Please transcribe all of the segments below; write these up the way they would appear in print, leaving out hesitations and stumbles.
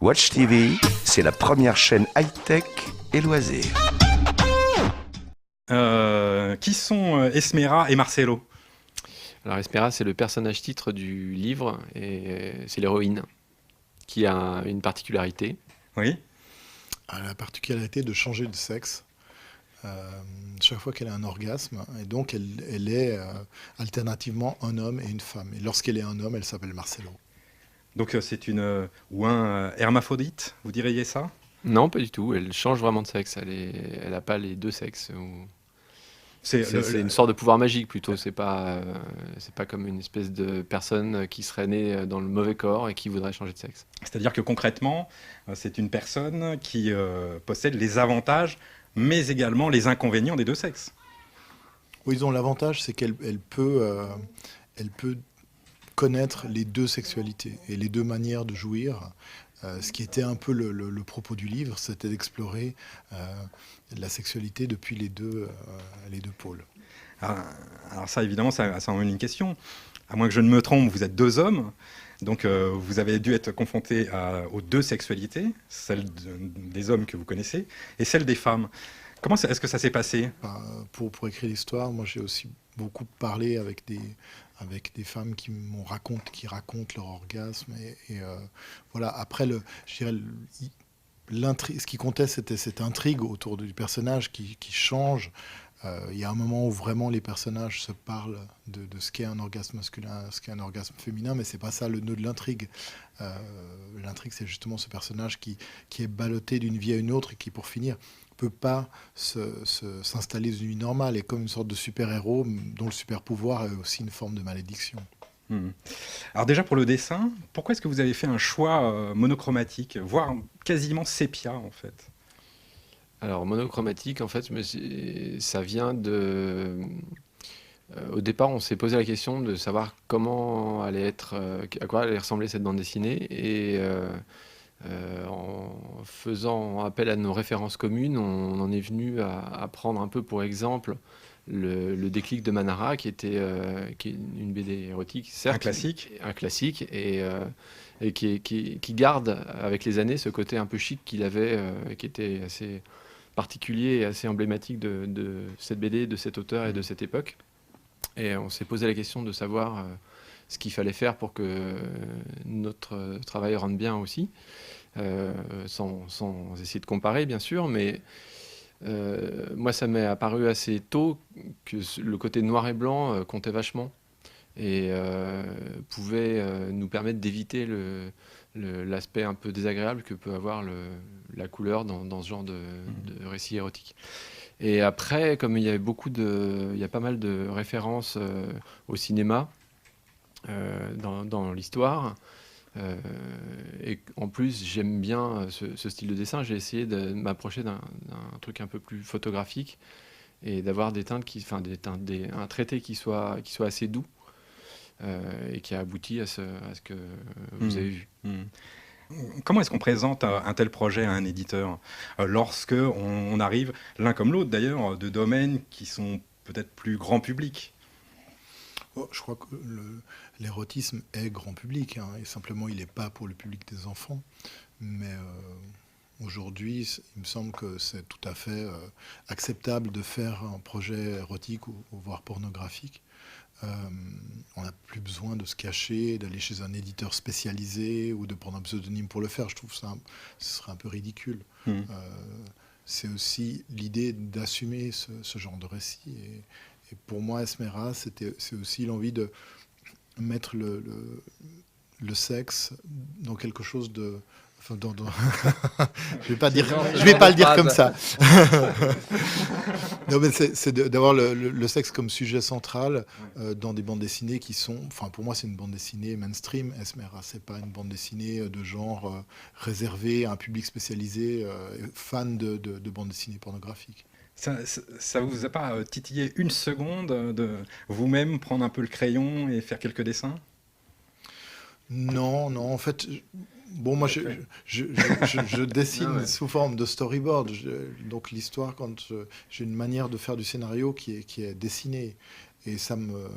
Watch TV, c'est la première chaîne high-tech et loisirs. Qui sont Esmera et Marcelo? Alors Espera, c'est le personnage titre du livre et c'est l'héroïne qui a une particularité. Oui. Elle a la particularité de changer de sexe chaque fois qu'elle a un orgasme, et donc elle est alternativement un homme et une femme. Et lorsqu'elle est un homme, elle s'appelle Marcelo. Donc c'est une ou un hermaphrodite, vous diriez ça? Non, pas du tout. Elle change vraiment de sexe. Elle n'a pas les deux sexes. C'est une sorte de pouvoir magique plutôt. C'est pas comme une espèce de personne qui serait née dans le mauvais corps et qui voudrait changer de sexe. C'est-à-dire que concrètement, c'est une personne qui possède les avantages, mais également les inconvénients des deux sexes. Oui, ils ont l'avantage, c'est qu'elle peut connaître les deux sexualités et les deux manières de jouir. Ce qui était un peu le propos du livre, c'était d'explorer la sexualité depuis les deux pôles. Alors ça, évidemment, ça emmène une question. À moins que je ne me trompe, vous êtes deux hommes, donc vous avez dû être confrontés aux deux sexualités, celle des hommes que vous connaissez et celle des femmes. Comment est-ce que ça s'est passé? Pour écrire l'histoire, moi j'ai aussi beaucoup parlé avec des femmes qui racontent leur orgasme. Et voilà, après, je dirais, ce qui comptait, c'était cette intrigue autour du personnage qui change. Il y a un moment où vraiment les personnages se parlent de ce qu'est un orgasme masculin, ce qu'est un orgasme féminin, mais c'est pas ça le nœud de l'intrigue. L'intrigue, c'est justement ce personnage qui est ballotté d'une vie à une autre et qui, pour finir, peut pas s'installer dans une vie normale, et comme une sorte de super-héros dont le super-pouvoir est aussi une forme de malédiction. Alors déjà pour le dessin, pourquoi est-ce que vous avez fait un choix monochromatique, voire quasiment sépia en fait? Alors monochromatique, en fait, ça vient de... au départ, on s'est posé la question de savoir comment allait être, à quoi allait ressembler cette bande dessinée, et en faisant appel à nos références communes, on en est venu à prendre un peu pour exemple le déclic de Manara, qui est une BD érotique, certes, un classique, et qui garde avec les années ce côté un peu chic qu'il avait, qui était assez particulier et assez emblématique de cette BD, de cet auteur et de cette époque. Et on s'est posé la question de savoir ce qu'il fallait faire pour que notre travail rende bien aussi, sans essayer de comparer bien sûr, mais moi ça m'est apparu assez tôt que le côté noir et blanc comptait vachement et pouvait nous permettre d'éviter l'aspect un peu désagréable que peut avoir la couleur dans ce genre de récit érotique. Et après, comme il y a pas mal de références au cinéma dans l'histoire, et en plus j'aime bien ce style de dessin, j'ai essayé de m'approcher d'un truc un peu plus photographique et d'avoir des teintes un traité qui soit assez doux, et qui a abouti à ce que vous avez vu. Comment est-ce qu'on présente un tel projet à un éditeur lorsque on arrive, l'un comme l'autre d'ailleurs, de domaines qui sont peut-être plus grand public? Je crois que l'érotisme est grand public, hein, et simplement il n'est pas pour le public des enfants. Mais aujourd'hui, il me semble que c'est tout à fait acceptable de faire un projet érotique ou voire pornographique. On n'a plus besoin de se cacher, d'aller chez un éditeur spécialisé ou de prendre un pseudonyme pour le faire. Je trouve ce serait un peu ridicule. C'est aussi l'idée d'assumer ce genre de récit. Et pour moi, Esmera, c'est aussi l'envie de mettre le sexe dans quelque chose de... Enfin, je vais pas le dire comme ça. Non, mais c'est d'avoir le sexe comme sujet central dans des bandes dessinées qui sont... Enfin, pour moi, c'est une bande dessinée mainstream. Esmera, c'est pas une bande dessinée de genre réservée à un public spécialisé, fan de bandes dessinées pornographiques. Ça vous a pas titillé une seconde de vous-même prendre un peu le crayon et faire quelques dessins? Non, en fait... Bon, moi, je dessine sous forme de storyboard. Donc, l'histoire, j'ai une manière de faire du scénario qui est dessinée. Et ça me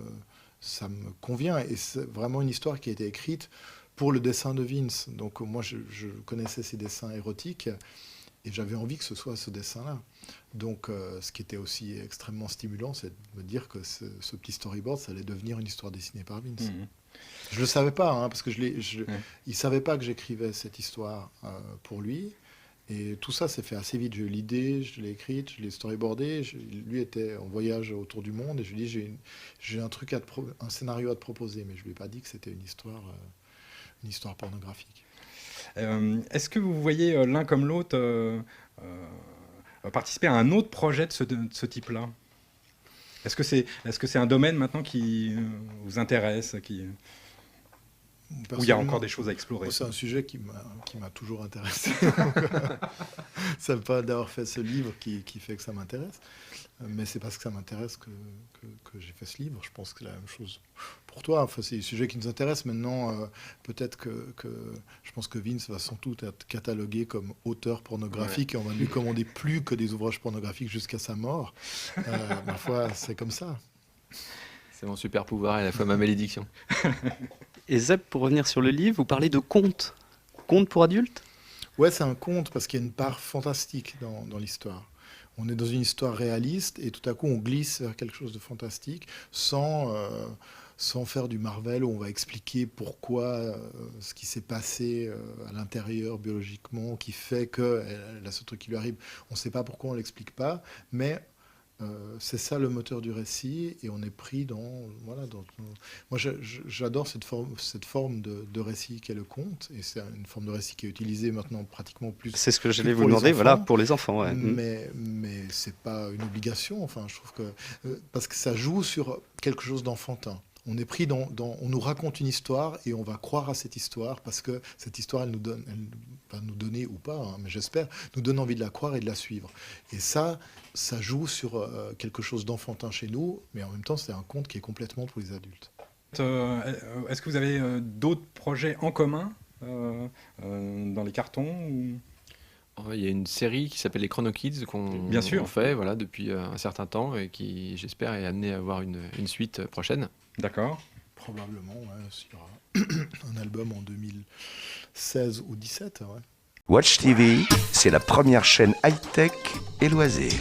convient. Et c'est vraiment une histoire qui a été écrite pour le dessin de Vince. Donc moi, je connaissais ses dessins érotiques et j'avais envie que ce soit ce dessin-là. Donc ce qui était aussi extrêmement stimulant, c'est de me dire que ce petit storyboard, ça allait devenir une histoire dessinée par Vince. Je ne le savais pas, hein, parce que il ne savait pas que j'écrivais cette histoire pour lui. Et tout ça s'est fait assez vite. J'ai eu l'idée, je l'ai écrite, je l'ai storyboardée. Lui était en voyage autour du monde et je lui ai dit j'ai un scénario à te proposer, mais je lui ai pas dit que c'était une histoire pornographique. Est-ce que vous voyez l'un comme l'autre participer à un autre projet de ce type-là ? Est-ce que c'est un domaine maintenant qui vous intéresse, où il y a encore des choses à explorer ? C'est un sujet qui m'a toujours intéressé. Ça ne veut pas d'avoir fait ce livre qui fait que ça m'intéresse, mais c'est parce que ça m'intéresse que j'ai fait ce livre. Je pense que c'est la même chose pour toi. Enfin, c'est des sujets qui nous intéressent. Maintenant, peut-être que je pense que Vince va sans doute être catalogué comme auteur pornographique et on va ne lui commander plus que des ouvrages pornographiques jusqu'à sa mort. Ma foi, c'est comme ça. C'est mon super pouvoir et à la fois ma malédiction. Et Zeb, pour revenir sur le livre, vous parlez de conte. Conte pour adultes ? Ouais, c'est un conte parce qu'il y a une part fantastique dans l'histoire. On est dans une histoire réaliste et tout à coup on glisse vers quelque chose de fantastique sans faire du Marvel où on va expliquer pourquoi ce qui s'est passé à l'intérieur biologiquement qui fait qu'elle a ce truc qui lui arrive. On ne sait pas pourquoi, on ne l'explique pas, mais c'est ça le moteur du récit et on est pris dans moi j'adore cette forme de récit qu'est le conte et c'est une forme de récit qui est utilisée maintenant pratiquement plus. C'est ce que j'allais vous demander, voilà, pour les enfants. Ouais. Mais c'est pas une obligation. Enfin, je trouve que parce que ça joue sur quelque chose d'enfantin. On est pris on nous raconte une histoire et on va croire à cette histoire parce que cette histoire, elle va nous donner ou pas, hein, mais j'espère, nous donne envie de la croire et de la suivre. Et ça joue sur quelque chose d'enfantin chez nous, mais en même temps, c'est un conte qui est complètement pour les adultes. Est-ce que vous avez d'autres projets en commun dans les cartons ou... Il y a une série qui s'appelle les Chrono Kids qu'on fait depuis un certain temps et qui, j'espère, est amenée à avoir une suite prochaine. D'accord. Probablement, il y aura un album en 2016 ou 2017. Ouais. Watch TV, c'est la première chaîne high-tech et loisirs.